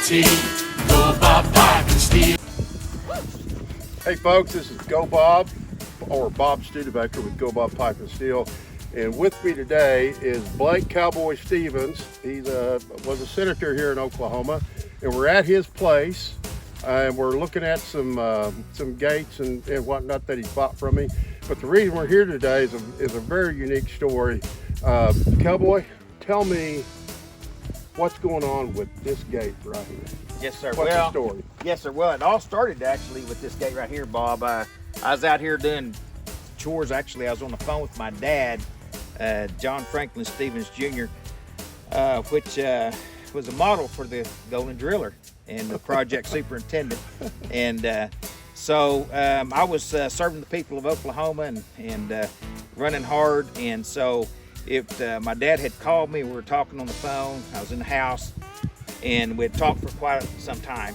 T, GoBob Pipe and Steel. Hey folks, this is GoBob, or Bob Studebaker with GoBob Pipe and Steel. And with me today is Blake Cowboy Stephens. He was a senator here in Oklahoma, and we're at his place. And we're looking at some gates and whatnot that he bought from me. But the reason we're here today is a very unique story. Cowboy, tell me what's going on with this gate right here. Yes, sir. What's the story? Yes, sir. Well, it all started actually with this gate right here, Bob. I was out here doing chores. Actually, I was on the phone with my dad, John Franklin Stephens Jr., which was a model for the Golden Driller and the project superintendent. And so I was serving the people of Oklahoma and running hard. And so my dad had called me. We were talking on the phone. I was in the house, and we'd talked for quite some time.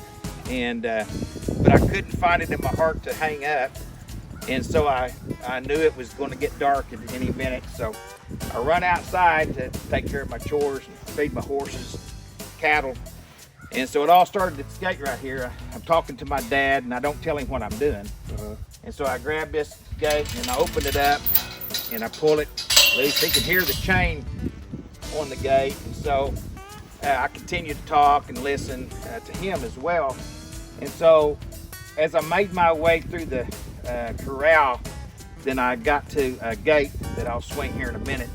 And but I couldn't find it in my heart to hang up. And so I knew it was going to get dark at any minute. So I run outside to take care of my chores and feed my horses, cattle. And so it all started at this gate right here. I'm talking to my dad, and I don't tell him what I'm doing. And so I grab this gate and I open it up and I pull it loose. He can hear the chain on the gate. And so I continue to talk and listen to him as well. And so as I made my way through the corral, then I got to a gate that I'll swing here in a minute.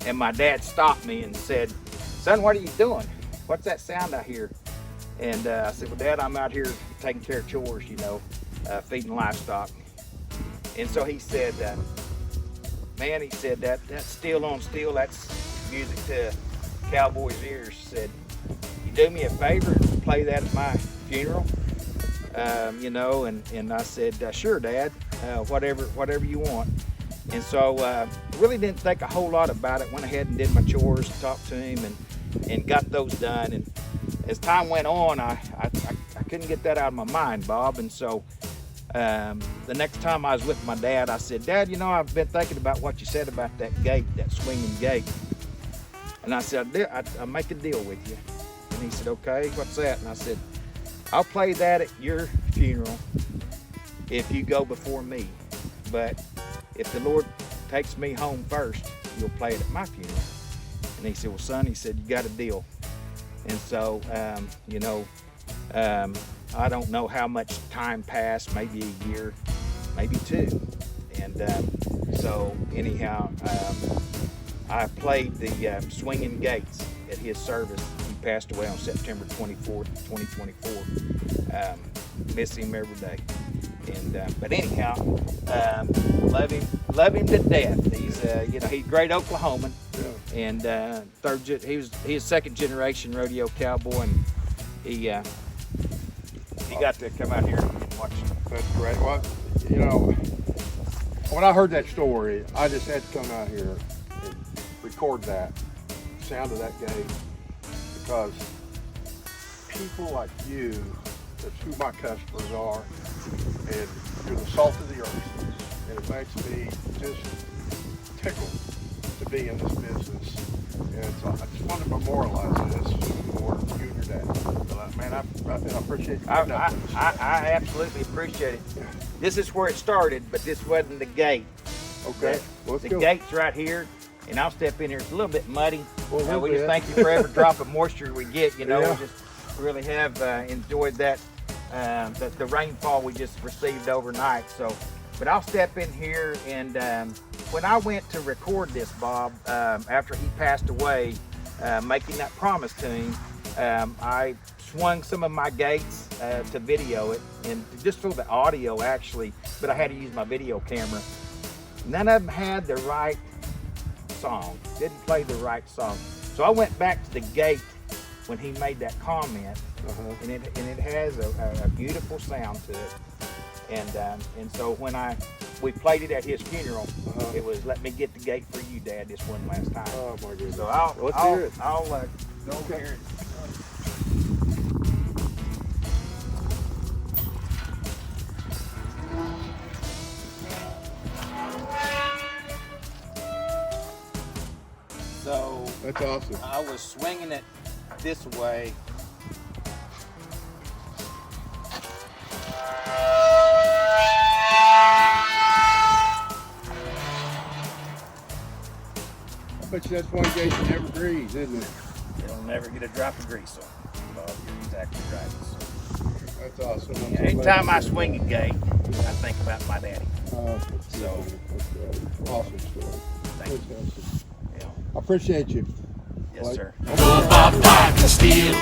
And my dad stopped me and said, "Son, what are you doing? What's that sound I hear?" And I said, "Well, Dad, I'm out here taking care of chores, feeding livestock." And so he said, "Man," he said, that's steel on steel. That's music to cowboys' ears." He said, "You do me a favor and play that at my funeral?" And I said, "Sure, Dad, whatever you want." And so really didn't think a whole lot about it. Went ahead and did my chores, talked to him, and got those done. And as time went on, I couldn't get that out of my mind, Bob. And so the next time I was with my dad, I said, "Dad, I've been thinking about what you said about that gate, that swinging gate." And I said, I'll make a deal with you." And he said, "Okay, what's that?" And I said, "I'll play that at your funeral if you go before me. But if the Lord takes me home first, you'll play it at my funeral." And he said, "Well, son," he said, "you got a deal." And so, I don't know how much time passed, maybe a year, maybe two. And so anyhow, I played the swinging gates at his service. He passed away on September 24th, 2024. Miss him every day. And but anyhow, love him to death. He's he's a great Oklahoman. And he was second generation rodeo cowboy, and he got to come out here and watch. That's great. Well, when I heard that story, I just had to come out here and record that sound of that gate, because people like you, that's who my customers are, and you're the salt of the earth, and it makes me just tickled to be in this business. And so I just wanted to memorialize this for you and your dad. So, man, I appreciate you. I absolutely appreciate it. This is where it started, but this wasn't the gate. Okay. The gate's right here, and I'll step in here. It's a little bit muddy. Well, we just thank you for every drop of moisture we get. We just really have enjoyed that, the rainfall we just received overnight. So, but I'll step in here, and when I went to record this, Bob, after he passed away, making that promise to him, I swung some of my gates to video it, and just for the audio actually, but I had to use my video camera. None of them had the right song, didn't play the right song. So I went back to the gate when he made that comment, and it has a beautiful sound to it. And so when we played it at his funeral, it was, "Let me get the gate for you, Dad, this one last time." Oh my goodness. So let's hear it. I'll go over here. So that's awesome. I was swinging it this way, bet you that's one gate that never breathes, isn't it? It'll never get a drop of grease on it. Bob, you're exactly right. That's awesome. I'm so Anytime glad I to hear swing a that. gate, I think about my daddy. So, awesome story. Thank you. Fantastic. Yeah. I appreciate you. Yes, Blake. sir. Go Bob Pipe and Steel.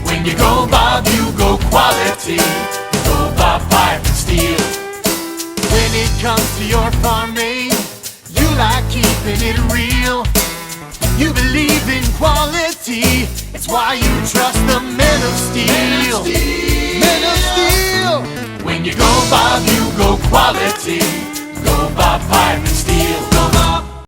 When you go Bob, you go quality. Go Bob Pipe and Steel. When it comes to your farming, you like keeping it real. You believe in quality. It's why you trust the men of steel. Men of steel. When you go Bob, you go quality. Go Bob Pipe and Steel.